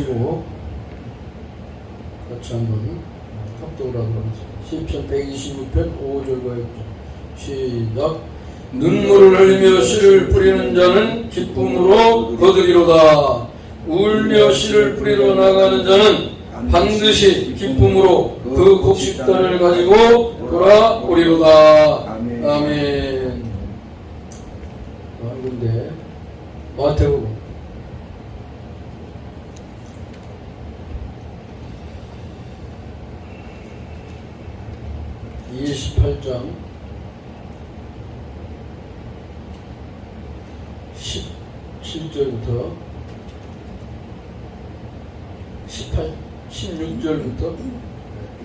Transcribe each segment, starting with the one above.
그리고 같이 한번 합독을 하도록 하겠습니다. 시편 126편 5절과 6절 시작. 눈물을 흘리며 씨를 뿌리는 자는 기쁨으로 거두리로다. 울며 씨를 뿌리러 나가는 자는 반드시 기쁨으로 그 곡식단을 가지고 돌아오리로다. 아멘. 근데 마태복음 28장 17절부터 16절부터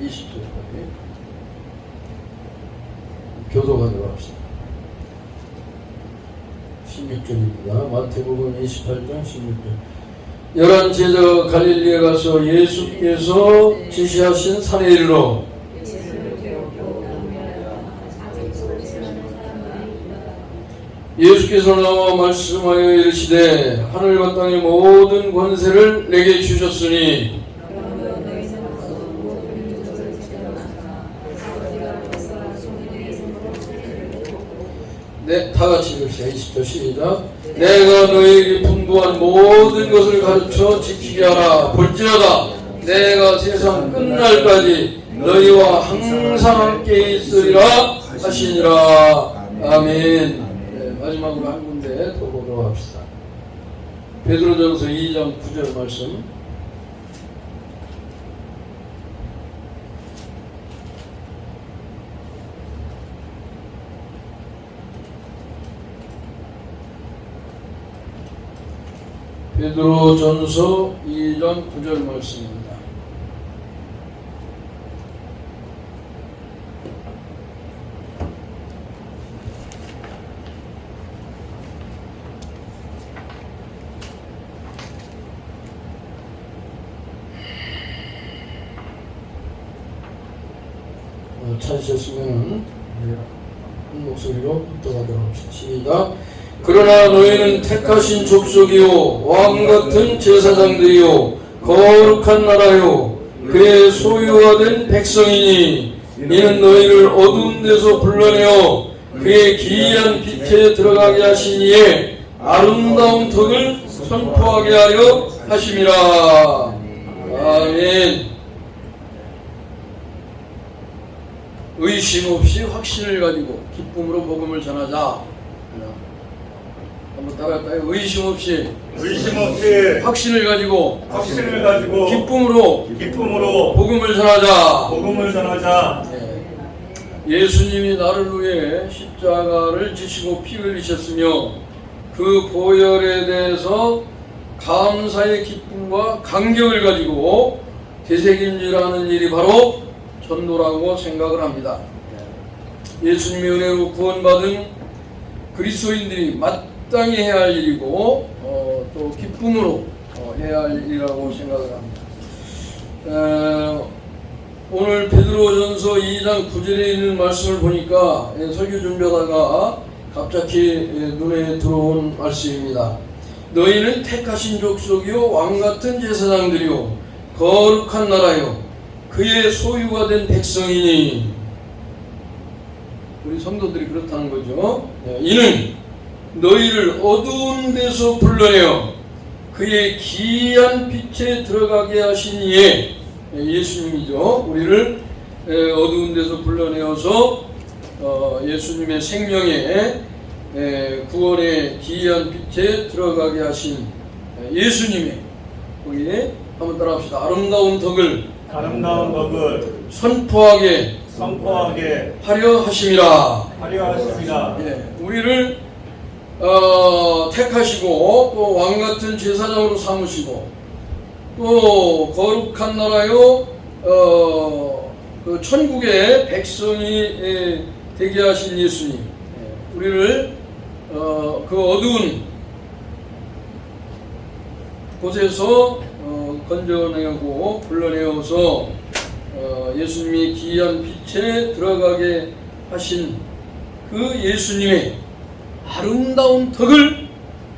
20절까지 교도하도록 합시다. 16절입니다. 마태복음 28장 16절. 열한 제자가 갈릴리에 가서 예수께서 지시하신 산에 이르러 예수께서 나와 말씀하여 이르시되 하늘과 땅의 모든 권세를 내게 주셨으니 다같이 읽읍시다. 20절 시작. 내가 너에게 분부한 모든 것을 가르쳐 지키게 하라. 볼지어다 내가 세상 끝날까지 너희와 항상 함께 있으리라 하시니라. 아멘. 마지막으로 한 군데 더 보도록 합시다. 베드로전서 2장 9절 말씀. 베드로전서 2장 9절 말씀입니다. 찾으셨으면 큰 목소리로 합독하도록 합시다. 시작. 그러나 너희는 택하신 족속이요 왕같은 제사장들이요 거룩한 나라요 그의 소유가 된 백성이니 이는 너희를 어두운 데서 불러내어 그의 기이한 빛에 들어가게 하신 이의 아름다운 덕을 선포하게 하려 하심이라. 아멘. 의심 없이 확신을 가지고 기쁨으로 복음을 전하자. 한번 따라할까요? 의심 없이 확신을 가지고 기쁨으로 복음을 전하자. 네. 예수님이 나를 위해 십자가를 지시고 피 흘리셨으며 그 보혈에 대해서 감사의 기쁨과 감격을 가지고 되새김질하는 일이 바로 전도라고 생각을 합니다. 예수님의 은혜로 구원받은 그리스도인들이 마땅히 해야 할 일이고 또 기쁨으로 해야 할 일이라고 생각을 합니다. 오늘 베드로전서 2장 9절에 있는 말씀을 보니까 설교 준비하다가 갑자기 눈에 들어온 말씀입니다. 너희는 택하신 족속이요 왕같은 제사장들이요 거룩한 나라요 그의 소유가 된 백성이니. 우리 성도들이 그렇다는 거죠. 이는 너희를 어두운 데서 불러내어 그의 기이한 빛에 들어가게 하신 이에, 예수님이죠. 우리를 어두운 데서 불러내어서 예수님의 생명의 구원의 기이한 빛에 들어가게 하신 예수님의, 거기에 한번 따라합시다. 아름다운 덕을 선포하게 하려 하심이라. 예, 우리를 택하시고 또 왕같은 제사장으로 삼으시고 또 거룩한 나라요 그 천국의 백성이 되게 하신 예수님, 우리를 그 어두운 곳에서 건져내고 불러내어서 예수님이 기이한 빛에 들어가게 하신 그 예수님의 아름다운 덕을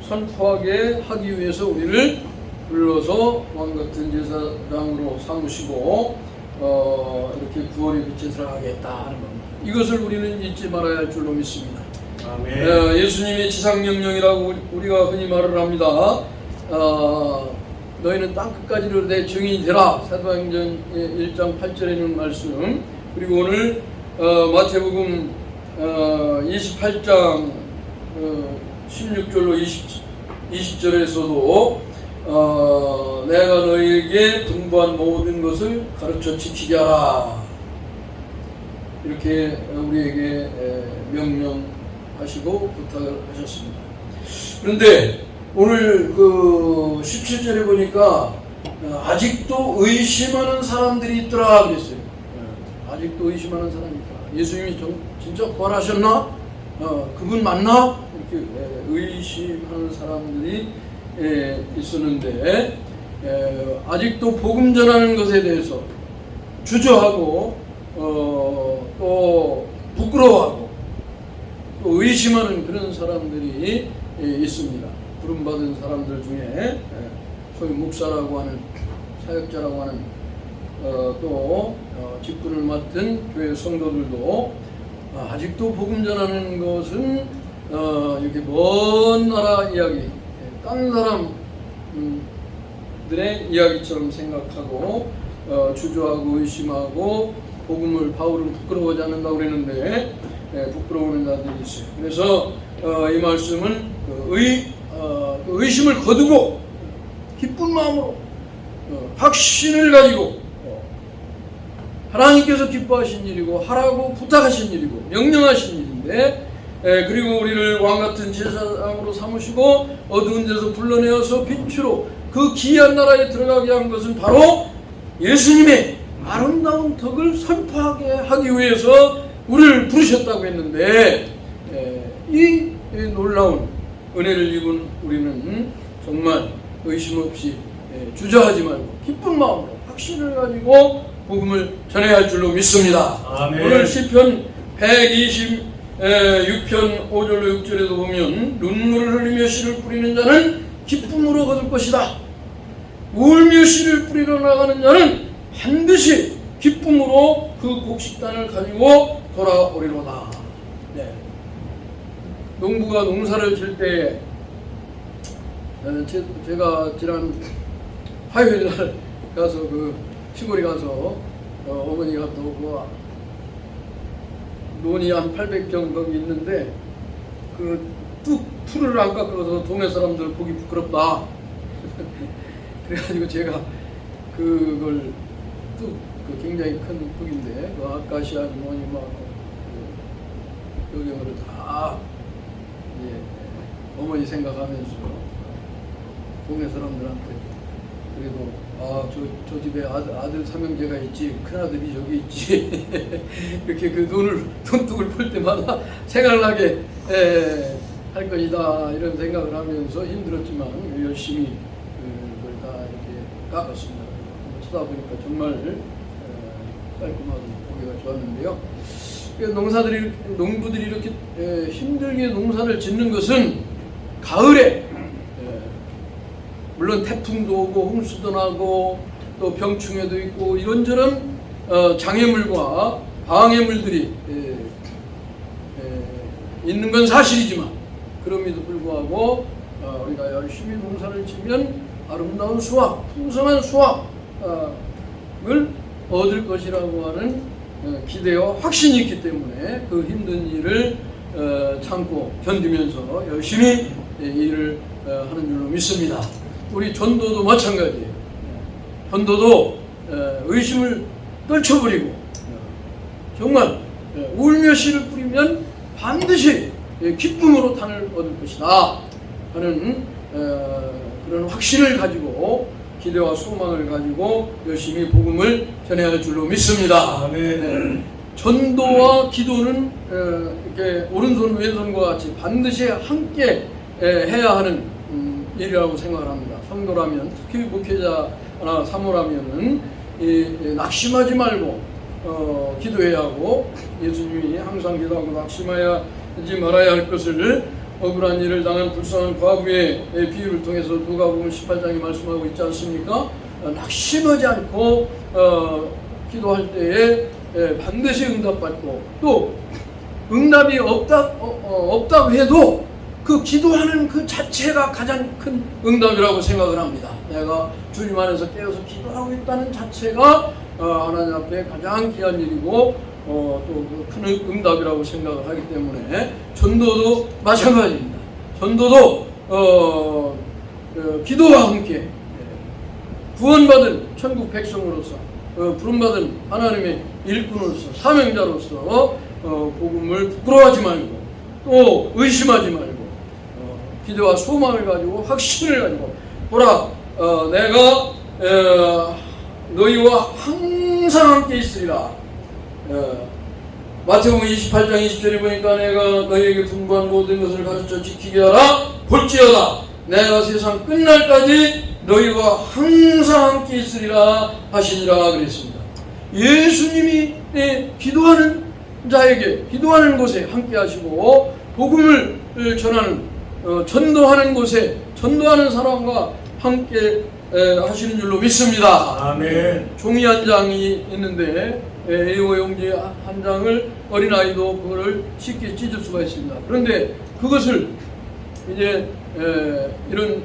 선포하게 하기 위해서 우리를 불러서 왕같은 제사장으로 삼으시고 이렇게 구원의 빛에 들어가겠다 하는 겁니다. 이것을 우리는 잊지 말아야 할 줄로 믿습니다. 아멘. 예수님의 지상명령이라고 우리가 흔히 말을 합니다. 너희는 땅끝까지로 내 증인이 되라. 사도행전 1장 8절에 있는 말씀, 그리고 오늘 마태복음 28장 16절로 20절에서도 내가 너희에게 분부한 모든 것을 가르쳐 지키게 하라, 이렇게 우리에게 명령하시고 부탁을 하셨습니다. 그런데 오늘 그 17절에 보니까 아직도 의심하는 사람들이 있더라 그랬어요. 아직도 의심하는 사람이 있더라. 예수님이 진짜 부활하셨나? 그분 맞나? 이렇게 의심하는 사람들이 있었는데, 아직도 복음 전하는 것에 대해서 주저하고 또 부끄러워하고 또 의심하는 그런 사람들이 있습니다. 부름받은 사람들 중에 소위 목사라고 하는, 사역자라고 하는 또 직분을 맡은 교회 성도들도 아직도 복음 전하는 것은 이렇게 먼 나라 이야기, 딴 사람들의 이야기처럼 생각하고 주저하고 의심하고 복음을, 바울은 부끄러워하지 않는다고 그랬는데 부끄러워하는 자들이 있어요. 그래서 이 말씀은 의심을 거두고 기쁜 마음으로 확신을 가지고 하나님께서 기뻐하신 일이고 하라고 부탁하신 일이고 명령하신 일인데, 그리고 우리를 왕같은 제사장으로 삼으시고 어두운 데서 불러내어서 빛으로 그 귀한 나라에 들어가게 한 것은 바로 예수님의 아름다운 덕을 선포하게 하기 위해서 우리를 부르셨다고 했는데, 이 놀라운 은혜를 입은 우리는 정말 의심 없이 주저하지 말고 기쁜 마음으로 확신을 가지고 복음을 전해야 할 줄로 믿습니다. 아멘. 오늘 시편 126편 5절로 6절에도 보면 눈물을 흘리며 씨를 뿌리는 자는 기쁨으로 거둘 것이다. 울며 씨를 뿌리러 나가는 자는 반드시 기쁨으로 그 곡식단을 가지고 돌아오리로다. 네. 농부가 농사를 질 때 제가 지난 화요일 날 가서 그 시골에 가서 어머니가 또 그 논이 한 800평 거기 있는데 그 뚝 풀을 안 깎아서 동네 사람들 보기 부끄럽다. 그래가지고 제가 그걸 뚝, 그 굉장히 큰 뚝인데 그 아카시아 논이 막 여경으로 다 어머니 생각하면서 동네 사람들한테 그래도 저 집에 아들 삼형제가 있지, 큰아들이 저기 있지 이렇게 그 돈뚝을 풀 때마다 생각나게 할 것이다 이런 생각을 하면서 힘들었지만 열심히 그걸 다 이렇게 깎았습니다. 쳐다보니까 정말 깔끔하고 보기가 좋았는데요. 농부들이 이렇게 힘들게 농사를 짓는 것은 가을에 물론 태풍도 오고 홍수도 나고 또 병충해도 있고 이런저런 장애물과 방해물들이 있는 건 사실이지만, 그럼에도 불구하고 우리가 열심히 농사를 지면 아름다운 수확, 풍성한 수확을 얻을 것이라고 하는 기대와 확신이 있기 때문에 그 힘든 일을 참고 견디면서 열심히 일을 하는 줄로 믿습니다. 우리 전도도 마찬가지예요. 전도도 의심을 떨쳐버리고 정말 울며 씨를 뿌리면 반드시 기쁨으로 단을 얻을 것이다 하는 그런 확신을 가지고 기대와 소망을 가지고 열심히 복음을 전해야 할 줄로 믿습니다. 아멘. 전도와 기도는 이렇게 오른손 왼손과 같이 반드시 함께 해야 하는 일이라고 생각을 합니다. 성도라면, 특히 목회자나 사모라면은 낙심하지 말고 기도해야 하고, 예수님이 항상 기도하고 낙심하지 말아야 할 것을 억울한 일을 당한 불쌍한 과부의 비유를 통해서 누가복음 18장이 말씀하고 있지 않습니까? 낙심하지 않고 기도할 때에 반드시 응답받고, 또 응답이 없다고 해도 그 기도하는 그 자체가 가장 큰 응답이라고 생각을 합니다. 내가 주님 안에서 깨어서 기도하고 있다는 자체가 하나님 앞에 가장 귀한 일이고 또 큰 응답이라고 생각을 하기 때문에, 전도도 마찬가지입니다. 전도도 기도와 함께 구원받은 천국 백성으로서, 부름받은 하나님의 일꾼으로서, 사명자로서 복음을 부끄러워하지 말고, 또 의심하지 말고, 기대와 소망을 가지고 확신을 가지고, 보라, 내가 너희와 항상 함께 있으리라. 마태복음 28장 20절에 보니까 내가 너희에게 분부한 모든 것을 가르쳐 지키게 하라. 볼지어다 내가 세상 끝날까지 너희와 항상 함께 있으리라 하시니라 그랬습니다. 예수님이 기도하는 자에게, 기도하는 곳에 함께 하시고, 복음을 전하는, 전도하는 곳에, 전도하는 사람과 함께 하시는 줄로 믿습니다. 아멘. 종이 한 장이 있는데 A5 용지 한 장을 어린아이도 그거를 쉽게 찢을 수가 있습니다. 그런데 그것을 이제 이런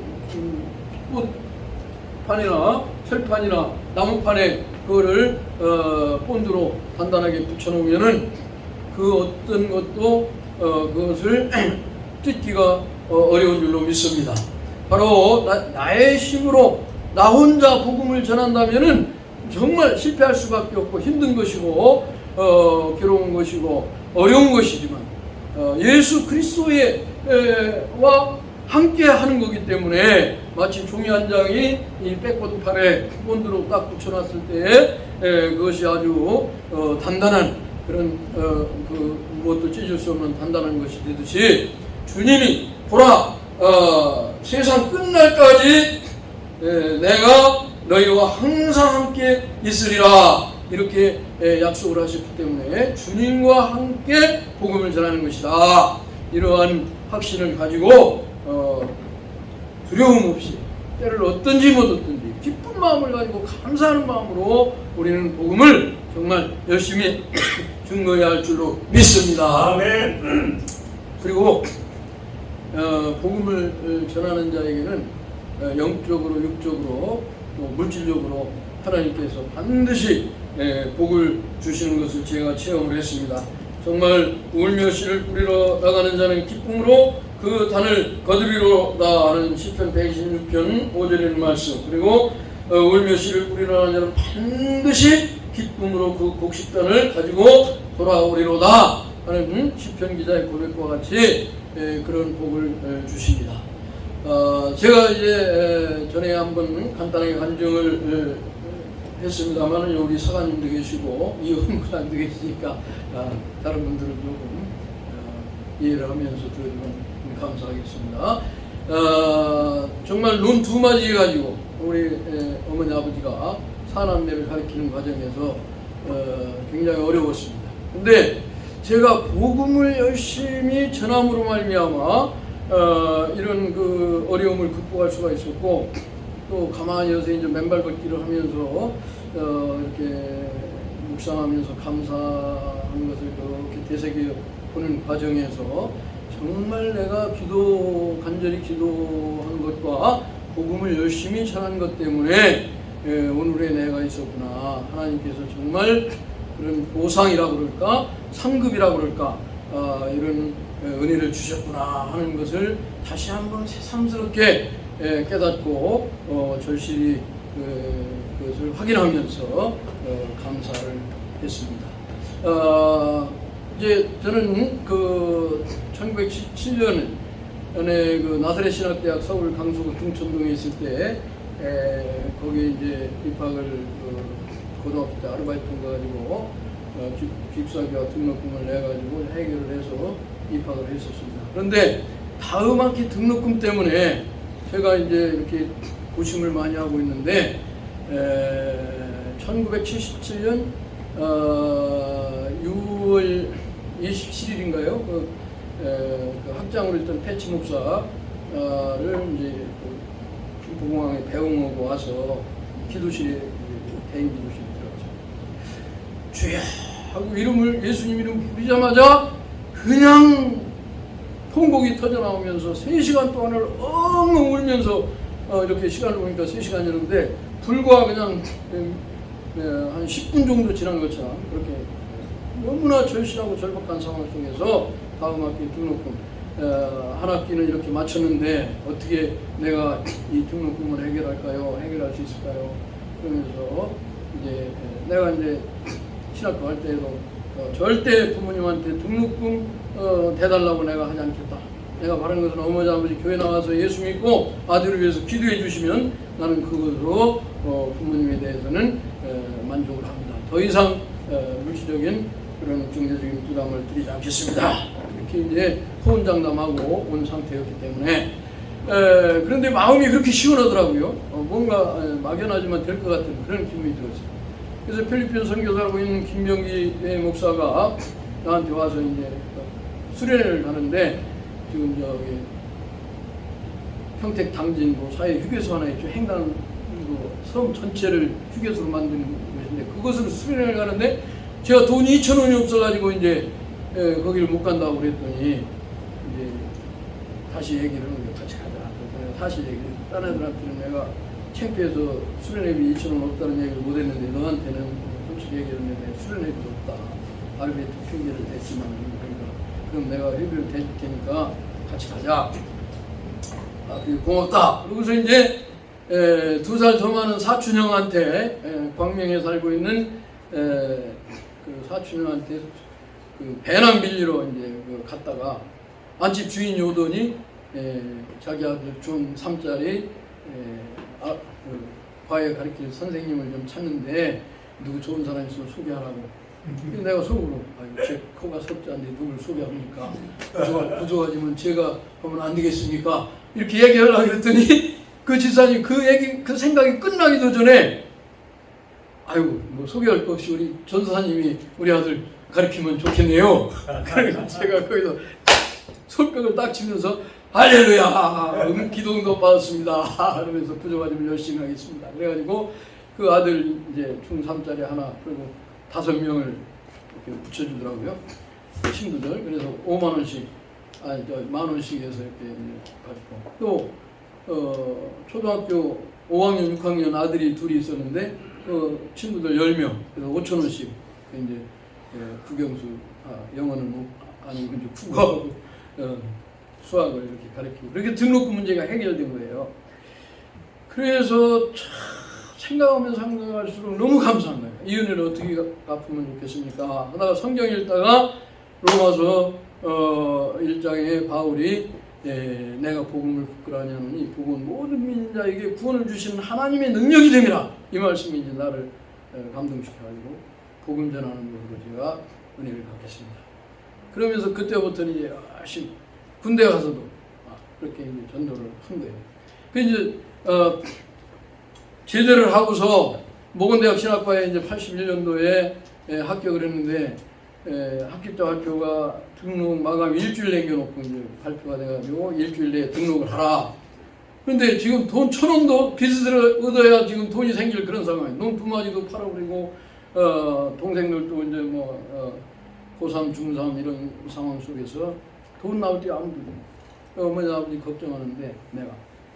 꽃판이나 철판이나 나무판에 그거를 본드로 단단하게 붙여놓으면은 그 어떤 것도 그것을 찢기가 어려운 줄로 믿습니다. 바로 나의 힘으로 나 혼자 복음을 전한다면은 정말 실패할 수밖에 없고 힘든 것이고 괴로운 것이고 어려운 것이지만, 예수 그리스도와 함께 하는 거기 때문에, 마치 종이 한 장이 이 백보드판에 본드로 딱 붙여놨을 때 그것이 아주 단단한 그런 무엇도 찢을 수 없는 단단한 것이 되듯이, 주님이 보라, 세상 끝날까지 내가 너희와 항상 함께 있으리라, 이렇게 약속을 하셨기 때문에 주님과 함께 복음을 전하는 것이다. 이러한 확신을 가지고 두려움 없이, 때를 얻든지 못 얻든지 기쁜 마음을 가지고 감사하는 마음으로 우리는 복음을 정말 열심히 증거해야 할 줄로 믿습니다. 아멘. 그리고 복음을 전하는 자에게는 영적으로, 육적으로, 또 물질적으로 하나님께서 반드시 복을 주시는 것을 제가 체험을 했습니다. 정말 울며 씨를 뿌리러 나가는 자는 기쁨으로 그 단을 거두리로다 하는 시편 126편 5절에 있는 말씀, 그리고 울며 씨를 뿌리러 나가는 자는 반드시 기쁨으로 그 곡식단을 가지고 돌아오리로다 하는 시편 기자의 고백과 같이 그런 복을 주십니다. 제가 이제 전에 한번 간단하게 간증을 했습니다만, 우리 사관님도 계시고 이혼관도 계시니까 다른 분들은 조금 이해를 하면서 들으면 감사하겠습니다. 정말 눈 두 마디 가지고 우리 어머니 아버지가 사남매를 가르치는 과정에서 굉장히 어려웠습니다. 근데 제가 복음을 열심히 전함으로 말미암아 이런 그 어려움을 극복할 수가 있었고, 또 가만히 여서 이제 맨발 걷기를 하면서 이렇게 묵상하면서 감사하는 것을 이렇게 되새겨 보는 과정에서 정말 내가 간절히 기도한 것과 복음을 열심히 전한 것 때문에 오늘의 내가 있었구나. 하나님께서 정말 그런 보상이라고 그럴까, 상급이라고 그럴까, 이런 은혜를 주셨구나 하는 것을 다시 한번 새삼스럽게 깨닫고 절실히 그것을 확인하면서 감사를 했습니다. 이제 저는 그 1977년에 그 나사렛 신학대학 서울 강서구 등촌동에 있을 때 거기에 이제 입학을 고등학교 때 아르바이트를 가지고 기숙사교와 등록금을 내가지고 해결을 해서 입학을 했었습니다. 그런데 다음 학기 등록금 때문에 제가 이제 이렇게 고심을 많이 하고 있는데 1977년 6월 27일인가요? 그 학장으로 있던 패치 목사를 이제 그 김포공항에 배웅하고 와서 기도실에 대인 기도실에 들어가서 주야 하고 이름을 예수님 이름 부르자마자 그냥 통곡이 터져 나오면서 3시간 동안을 엉엉 울면서 이렇게 시간을 보니까 3시간이었는데 불과 그냥 한 10분 정도 지난 것처럼 그렇게 너무나 절실하고 절박한 상황 속에서 다음 학기 등록금 한 학기는 이렇게 마쳤는데 어떻게 내가 이 등록금을 해결할까요? 해결할 수 있을까요? 그러면서 이제 내가 이제 신학교 갈 때에도 절대 부모님한테 등록금 대달라고 내가 하지 않겠다. 내가 바라는 것은 어머니 아버지 교회 나와서 예수 믿고 아들을 위해서 기도해 주시면 나는 그것으로 부모님에 대해서는 만족을 합니다. 더 이상 물질적인 그런 경제적인 부담을 드리지 않겠습니다. 이렇게 이제 호언장담하고 온 상태였기 때문에 그런데 마음이 그렇게 시원하더라고요. 뭔가 막연하지만 될 것 같은 그런 기분이 들었어요. 그래서 필리핀 선교사라고 있는 김병기 목사가 나한테 와서 이제 수련회를 하는데 지금 저기 평택 당진 사회 휴게소 하나 있죠. 횡단 섬 전체를 휴게소로 만드는 것인데 그것으로 수련회를 가는데 제가 돈이 2,000원이 없어가지고 이제 거기를 못 간다고 그랬더니 이제 다시 얘기를 하는 게 같이 가자. 그래서 다시 얘기를 딴 애들한테는 내가 창피해서 수련회비 2,000원 없다는 얘기를 못 했는데 너한테는 솔직히 얘기했는데 수련회비도 없다. 아르바이트 핑계를 댔지만 그러니까 그럼 내가 회비를 대줄 테니까 같이 가자. 고맙다. 그러고서 이제 2살 더 많은 사촌 형한테 광명에 살고 있는 그 사촌 형한테 그 배낭 빌리러 이제 갔다가 안집 주인이 오더니 자기 아들 중3짜리 과외 가르칠 선생님을 좀 찾는데 누구 좋은 사람 있으면 소개하라고. 내가 속으로 제 코가 섭지 않는데 누굴 소개합니까? 부족하지만 제가 하면 안 되겠습니까? 이렇게 얘기하려고 그랬더니 그 집사님 그 생각이 끝나기도 전에 아이고 뭐 소개할 거 없이 우리 전사님이 우리 아들 가르치면 좋겠네요. 그러니까 제가 거기서 손뼉을 딱 치면서 할렐루야 기도응답 받았습니다. 그러면서 부족하지만 열심히 하겠습니다. 그래가지고 그 아들 이제 중3짜리 하나 그리고 5명을 이렇게 붙여주더라고요. 친구들. 그래서 5만 원씩, 만 원씩 해서 이렇게 받고. 또, 초등학교 5학년, 6학년 아들이 둘이 있었는데, 친구들 10명. 그래서 5천 원씩, 이제, 국영수, 영어는 아니고, 이제 국어하고, 수학을 이렇게 가르치고. 그렇게 등록금 문제가 해결된 거예요. 그래서 생각하면 생각할수록 너무 감사한 거예요. 이 은혜를 어떻게 갚으면 좋겠습니까? 하다가 성경 읽다가 로마서 1장에 바울이 내가 복음을 부끄러워하니 하노니 복음은 모든 믿는 자에게 구원을 주시는 하나님의 능력이 됨이라. 이 말씀이 이제 나를 감동시켜가지고 복음 전하는 것으로 제가 은혜를 받겠습니다. 그러면서 그때부터는 이제 군대 가서도 그렇게 이제 전도를 한 거예요. 그 이제 제대를 하고서 모건대학 신학과에 이제 81년도에 합격을 했는데 합격자 발표가 등록 마감 일주일 남겨놓고 이제 발표가 돼가지고 일주일 내에 등록을 하라. 그런데 지금 돈 1,000원도 빚을 얻어야 지금 돈이 생길 그런 상황이에요. 농부마지도 팔아버리고 동생들도 이제 고3, 중3 이런 상황 속에서 돈 나올 때 아무도 어머니 아버지 걱정하는데 내가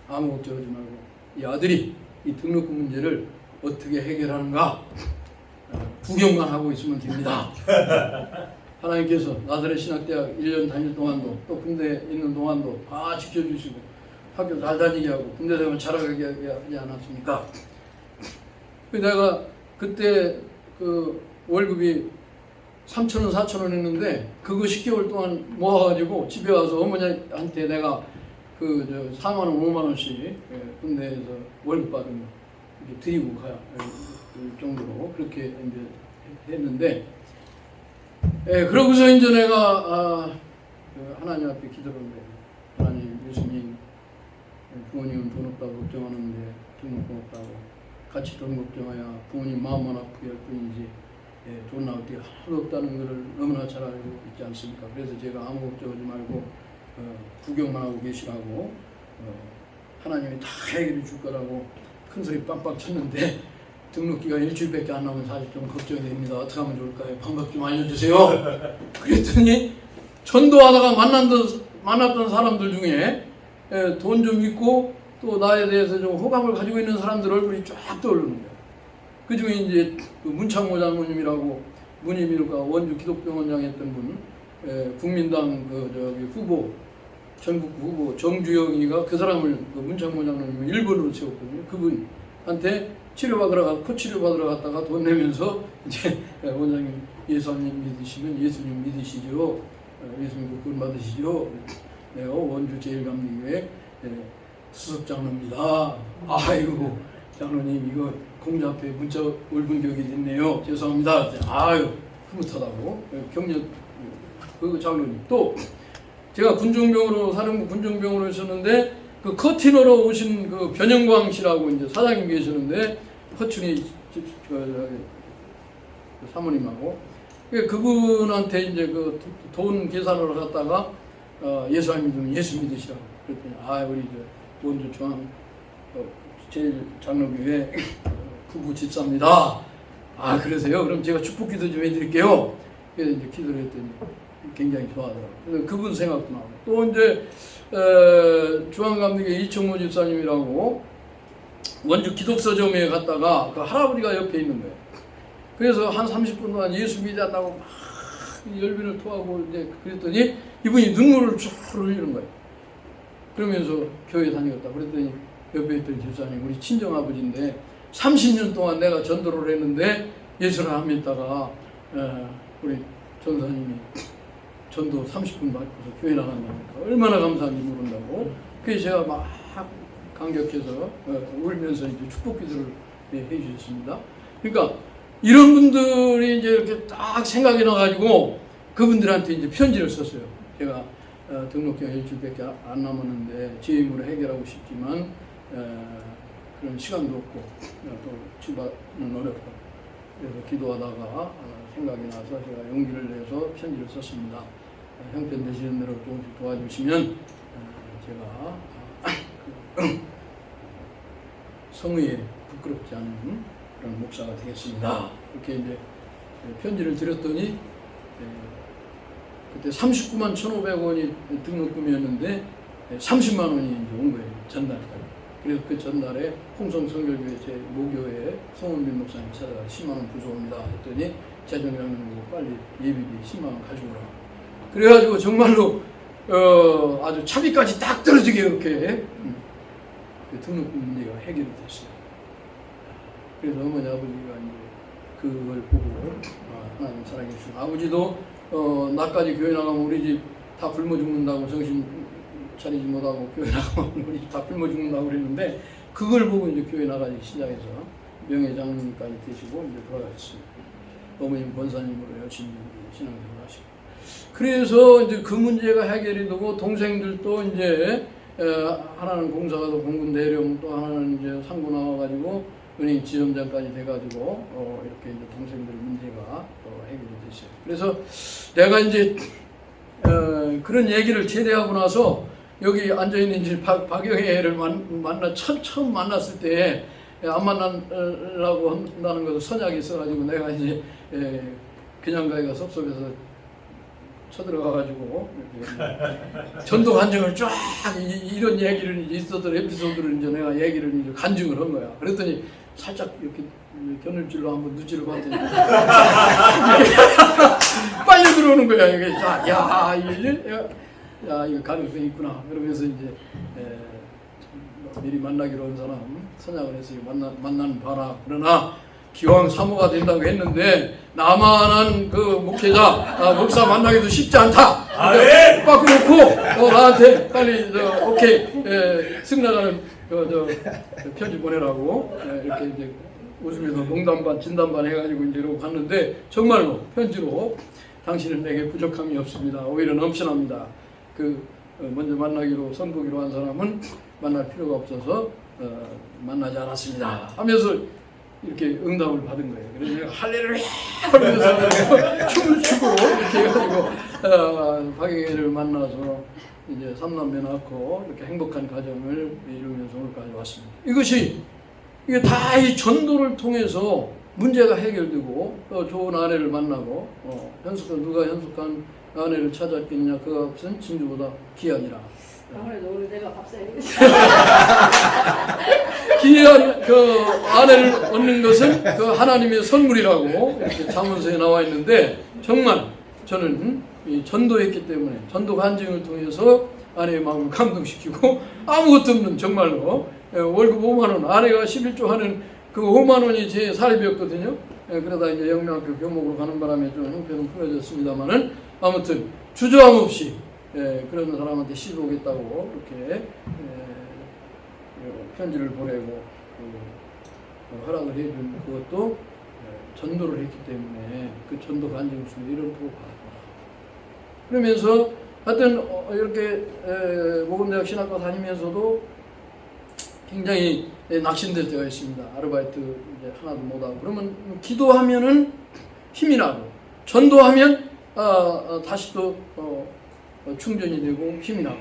아무 걱정하지 말고 이 아들이 이 등록금 문제를 어떻게 해결하는가 구경만 하고 있으면 됩니다. 하나님께서 나사렛 신학대학 1년 다닐 동안도 또 군대에 있는 동안도 다 지켜주시고 학교 잘 다니게 하고 군대 생활 잘하게 하지 않았습니까? 내가 그때 그 월급이 3,000원, 4,000원 했는데 그거 10개월 동안 모아가지고 집에 와서 어머니한테 내가 4만 원, 5만 원씩 군대에서 월급 받은 거 이렇게 드리고 가야 할 정도로 그렇게 이제 했는데, 그러고서 이제 내가 하나님 앞에 기도를 했는데, 하나님, 예수님, 부모님은 돈 없다고 걱정하는데 등록금 없다고 같이 돈 걱정해야 부모님 마음만 아프게 할 뿐이지 돈 나올 게 하나도 없다는 것을 너무나 잘 알고 있지 않습니까? 그래서 제가 아무 걱정 하지 말고 구경만 하고 계시라고 하나님이 다 해결해 줄 거라고 큰 소리 빵빵 쳤는데 등록기가 일주일밖에 안 남은 사실 좀 걱정이 됩니다. 어떻게 하면 좋을까요? 방법 좀 알려주세요. 그랬더니 전도하다가 만났던 사람들 중에 돈 좀 있고 또 나에 대해서 좀 호감을 가지고 있는 사람들 얼굴이 쫙 떠오르는 거예요. 그 중에 이제 그 문창모 장모님이라고 문임일가 원주 기독병원장 했던 분, 국민당 후보, 전국구 후보 정주영이가 그 사람을 그 문창모 장모님을 1번으로 세웠거든요. 그분한테 코치료 받으러 갔다가 돈 내면서 이제 원장님 예수님 믿으시면 예수님 믿으시죠. 예수님 구원 받으시죠. 내가 원주 제일감리교회 수석장로입니다. 아이고 장로님 이거 공자 앞에 문자 옳은 격이 있네요. 죄송합니다. 아유 흐뭇하다고 격려 그 장로님. 또 제가 군중병으로 사령부 군중병으로 있었는데 그 커티너로 오신 그 변영광 씨라고 이제 사장님 계시는데 허춘이 사모님하고 그분한테 이제 그 돈 계산으로 갔다가 예수 믿으면 예수 믿으시라고 그랬더니 우리 저 원주 중앙 제일 장로교회 부부 집사입니다. 그러세요? 그럼 제가 축복 기도 좀 해드릴게요. 그래서 이제 기도를 했더니 굉장히 좋아하더라고요. 그래서 그분 생각도 나고 또 이제 중앙감리교회 이청모 집사님이라고 원주 기독서점에 갔다가 그 할아버지가 옆에 있는 거예요. 그래서 한 30분 동안 예수 믿었다고 막 열변을 토하고 이제 그랬더니 이분이 눈물을 쭉 흘리는 거예요. 그러면서 교회 다니겠다. 그랬더니 옆에 있던 집사님 우리 친정아버지인데 30년 동안 내가 전도를 했는데 예수를 안 믿다가 우리 전사님이 전도 30분 받고서 교회 나간다니까 얼마나 감사한지 모른다고. 그래서 제가 막 감격해서 울면서 이제 축복 기도를 해 주셨습니다. 그러니까 이런 분들이 이제 이렇게 딱 생각이 나가지고 그분들한테 이제 편지를 썼어요. 제가 등록기가 일주일밖에 안 남았는데 제 힘으로 해결하고 싶지만 그런 시간도 없고 또 집안은 어렵고 그래서 기도하다가 생각이 나서 제가 용기를 내서 편지를 썼습니다. 형편 되시는 대로 조금씩 도와주시면 제가 성의에 부끄럽지 않은 그런 목사가 되겠습니다. 이렇게 이제 편지를 드렸더니 그때 39만 1,500원이 등록금이었는데 30만 원이 이제 온 거예요. 전날까지. 그래서 그 전날에 홍성성결교회 제 모교회 성원빈 목사님 찾아가 10만 원 부족합니다 했더니 재정장님 보고 빨리 예비비 10만 원 가지고 오라. 그래가지고 정말로 아주 차비까지 딱 떨어지게 이렇게 그 등록금 문제가 해결이 됐어요. 그래서 어머니 아버지가 이제 그걸 보고 하나님 사랑해 주시고 아버지도 나까지 교회 나가면 우리 집 다 굶어 죽는다고 정신 차리지 못하고 교회 나가면 우리 집 다 굶어 죽는다고 그랬는데 그걸 보고 이제 교회 나가기 시작해서 명예장로님까지 되시고 이제 돌아가셨습니다. 어머님 권사님으로 열심히 신앙생활 하시고 그래서 이제 그 문제가 해결이 되고 동생들도 이제 하나는 공사가서 공군 대령 또 하나는 이제 상고 나와가지고 은행 지점장까지 돼가지고 이렇게 이제 동생들 문제가 해결이 됐어요. 그래서 내가 이제 그런 얘기를 제대하고 나서 여기 앉아 있는 이제 박영애를 처음 만났을 때 안 만나려고 한다는 것을 선약이 있어가지고 내가 이제 그냥 가기가 섭섭해서 쳐들어가가지고 전도 간증을 쫙 이런 얘기를 이제 있었던 에피소드를 이제 내가 얘기를 이제 간증을 한 거야. 그랬더니 살짝 이렇게 겨눌줄로 한번 눈치를 봤더니 빨려 들어오는 거야. 이게 이거 가능성이 있구나. 그러면서 이제 미리 만나기로 한 사람 선약을 해서 만나는 바라. 그러나 기왕 사모가 된다고 했는데 나만한 그 목사 만나기도 쉽지 않다. 바꿔놓고 나한테 빨리 오케이 승낙하는 편지 보내라고 이렇게 이제 웃으면서 농담 반 진담 반 해가지고 이제 이러고 갔는데 정말로 편지로 당신은 내게 부족함이 없습니다. 오히려 넘쳐납니다. 먼저 만나기로 선보기로 한 사람은 만날 필요가 없어서 만나지 않았습니다. 하면서 이렇게 응답을 받은 거예요. 그래서 내가 할렐루야 하면서 춤을 추고 이렇게 해가지고 박영애를 만나서 이제 삼남매 낳고 이렇게 행복한 가정을 이루면서 오늘까지 왔습니다. 이게 다 이 전도를 통해서 문제가 해결되고 좋은 아내를 만나고 누가 현숙한 아내를 찾았겠느냐 그것은 진주보다 귀하니라. 아무래도 오늘 내가 밥 사야겠어. 귀한 그 아내를 얻는 것은 그 하나님의 선물이라고 이렇게 잠언서에 나와 있는데 정말 저는 이 전도했기 때문에 전도 간증을 통해서 아내의 마음을 감동시키고 아무것도 없는 정말로 월급 5만 원 아내가 11조 하는 그 5만 원이 제 사립이었거든요. 그러다 이제 영명학교 교목으로 가는 바람에 좀 형편은 풀어졌습니다만은 아무튼 주저함 없이 그런 사람한테 시도하겠다고 이렇게 편지를 보내고 허락을 해준 그것도 전도를 했기 때문에 그 전도 간증 중에 이런 보고 받았구나. 그러면서 하여튼 이렇게 모금대학 신학과 다니면서도 굉장히 낙심될 때가 있습니다. 아르바이트 이제 하나도 못하고 그러면 기도하면은 힘이 나고 전도하면 다시 또 충전이 되고 힘이 나고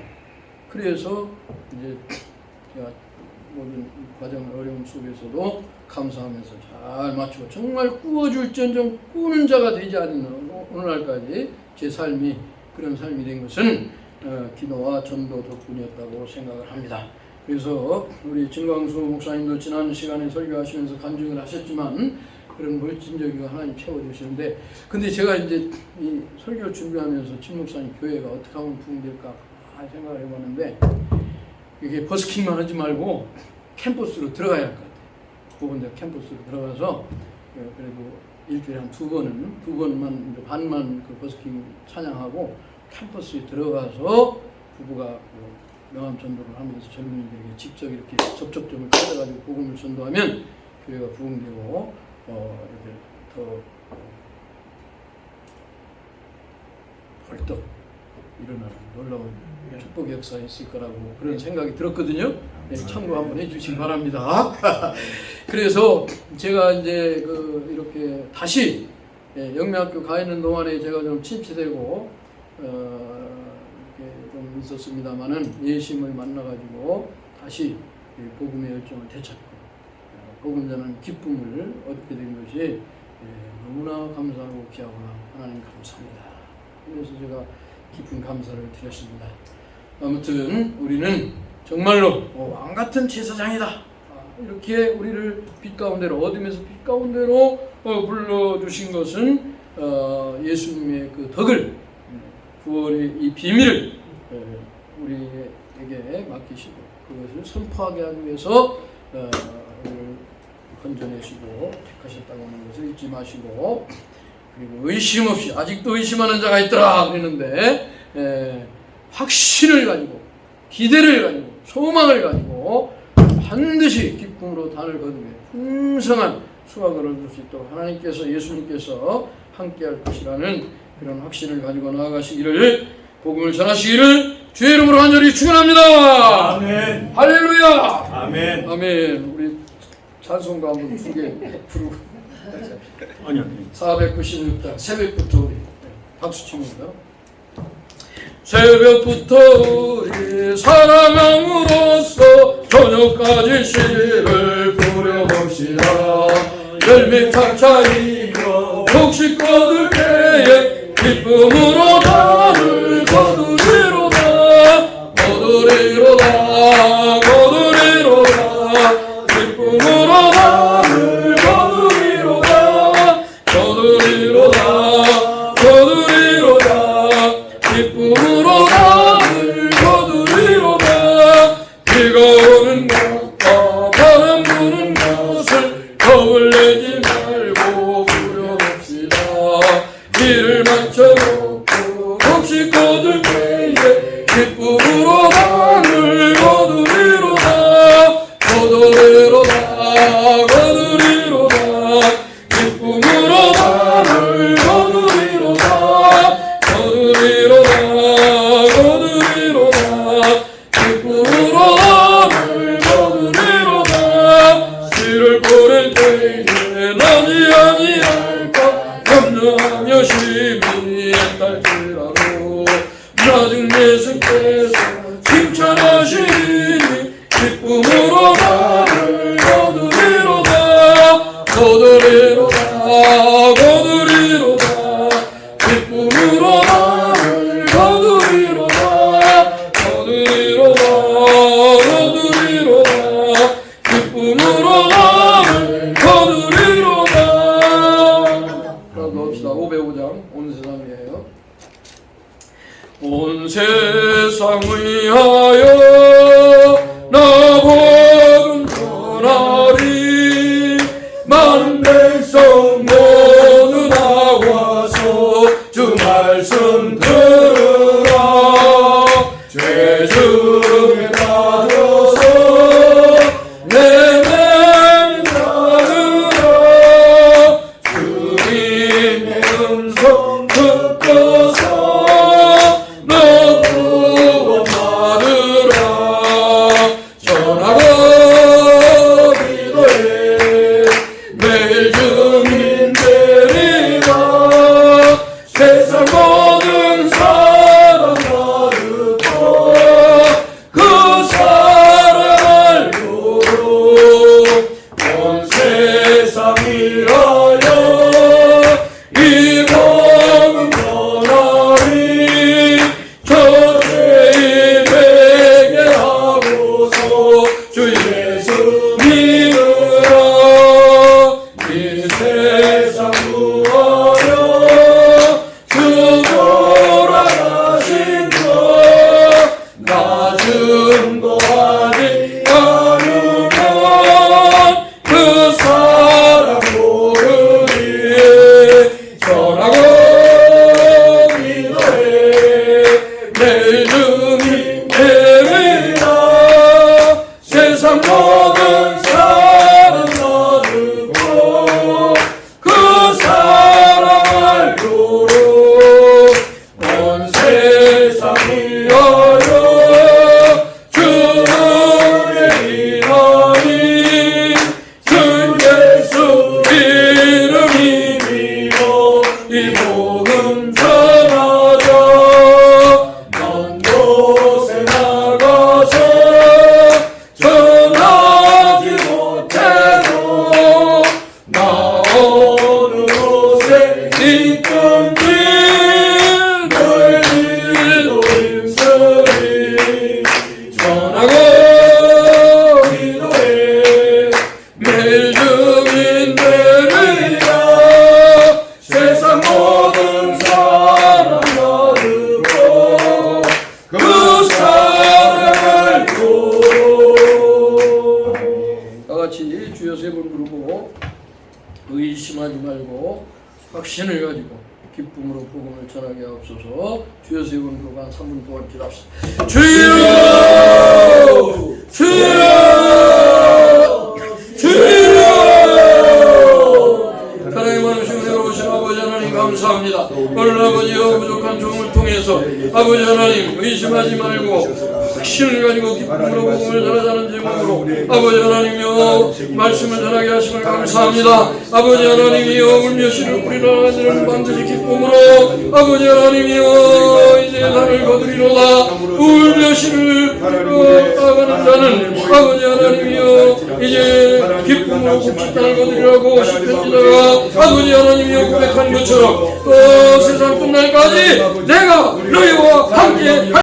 그래서 이제 제가 모든 과정 어려움 속에서도 감사하면서 잘 맞추고 정말 꾸어줄전정 꾸는 자가 되지 않는 오늘날까지 제 삶이 그런 삶이 된 것은 기도와 전도 덕분이었다고 생각을 합니다. 그래서 우리 진광수 목사님도 지난 시간에 설교하시면서 간증을 하셨지만 그런 멋진 적이 하나님 채워주시는데 근데 제가 이제 이 설교 준비하면서 진 목사님 교회가 어떻게 하면 부흥될까 생각을 해봤는데 이게 버스킹만 하지 말고 캠퍼스로 들어가야 할 것 같아요. 보건대 캠퍼스로 들어가서 그래도 일주일에 한 두 번만 반만 그 버스킹 찬양하고 캠퍼스에 들어가서 부부가 명함 전도를 하면서 젊은이들에게 직접 이렇게 접촉점을 찾아가지고 복음을 전도하면 교회가 부흥되고 이렇게 더 벌떡 일어나는 놀라운 축복의 역사가 있을 거라고 그런 생각이 들었거든요. 참고 한번 해주시기 바랍니다. 그래서 제가 이제 이렇게 다시 영명학교 가 있는 동안에 제가 좀 침체되고 이렇게 좀 있었습니다만은 예심을 만나가지고 다시 복음의 열정을 되찾고 복음 전하는 기쁨을 얻게 된 것이 너무나 감사하고 귀하구나. 하나님 감사합니다. 그래서 제가 깊은 감사를 드렸습니다. 아무튼 우리는 정말로 왕같은 제사장이다. 이렇게 우리를 빛 가운데로 어둠에서 빛 가운데로 불러주신 것은 예수님의 그 덕을 구원의 이 비밀을 우리에게 맡기시고 그것을 선포하게 하기 위해서 우리를 건져내시고 택하셨다고 하는 것을 잊지 마시고 그리고 의심 없이 아직도 의심하는 자가 있더라 그랬는데 확신을 가지고 기대를 가지고 소망을 가지고 반드시 기쁨으로 단을 거두게 풍성한 수확을 얻을 수 있도록 하나님께서 예수님께서 함께할 것이라는 그런 확신을 가지고 나아가시기를 복음을 전하시기를 주의 이름으로 간절히 축원합니다. 아멘. 할렐루야. 아멘. 아멘. 우리 찬송가 한번 두 개 부르고 아니요. 496장 새벽부터 우리 박수 치면서 새벽부터 우리 사랑함으로써 저녁까지 씨를 뿌려봅시다. 열매 착차이며 곡식 거둘 때에 기쁨으로 단을 거두리로다 거두리로다 거두리로다 기쁨으로 단을 거두리로다 거두리로다 거두리로다 기쁨으로 단을 거두리로다 비가 오는 것과 바람 부는 것을 겁을 내지 말고 부려봅시다. 길을 맞춰놓고 아니할까 염려하며 심히 애달지라도 낮은 예수께서 칭찬하시니 기쁨으로 나를 거두리로다 거두리로다 거두리로다 기쁨으로 나를 거두리로다 거두리로다 거두리로다 기쁨으로 나를 거두리로다. 라고 합시다. 505장 온 세상이에요. 온 세상 위하여 나 복음 전하리 많은 백성 모두 나와서 주 말씀 들으라 죄 중에 빠져서 내면 따르라 주님의 음성 듣고서 너 구원 받으라 전하라 기도해 매일 증인 되리라 세상 모든 사람 다 듣고 그 사랑을 보러 온 세상 위하여 이 복음 전하리 저 죄인 되게 하고서 주 예수 믿으라 이 세상 구하여 주 돌아가신 것 낮은 거 하지 않으면 그 사람 모르니 전하고 기도해 매일 증인 되리라 세상 모든 사람 다 듣고 그 사랑을 도로 온 세상 위하여 주의 이름이 주 예수 이름이 믿어 이 복음 전하자 먼 곳에 나가서 전하지 못해도 나 어느 곳에 있든지 너희도 힘쓰리 전하고 기도해 매일 증인 되리라 세상 모든 사람 다 듣고 그 사랑을 도로 다같이 주여 세 번 부르고 의심하지 말고 확신을 가지고 기쁨으로 복음을 전하게 하옵소서. 주여 세 번 부르고 한 3분 동안 기도합시다. 주여 주여 주여 하나님 많으신 여러분 아버지 하나님 감사합니다. 오늘 아버지여 부족한 종을 통해서 아버지 하나님 의심하지 말고 확신을 가지고 기쁨으로 복음을 전하자는 제목으로 아버지 하나님이여 말씀을 전하게 하심을 감사합니다. 아버지 하나님이여 울며 씨를 뿌리라 하시는 반드시 기쁨으로 아버지 하나님이여 이제 나를 거두리로다 울며 씨를 뿌리고 나가는 자는 아버지 하나님이여 이제 기쁨으로 곡식 땅을 거두리라고 시편지자가 아버지 하나님이여 고백한 것처럼 또 세상 끝날까지 내가 너희와 함께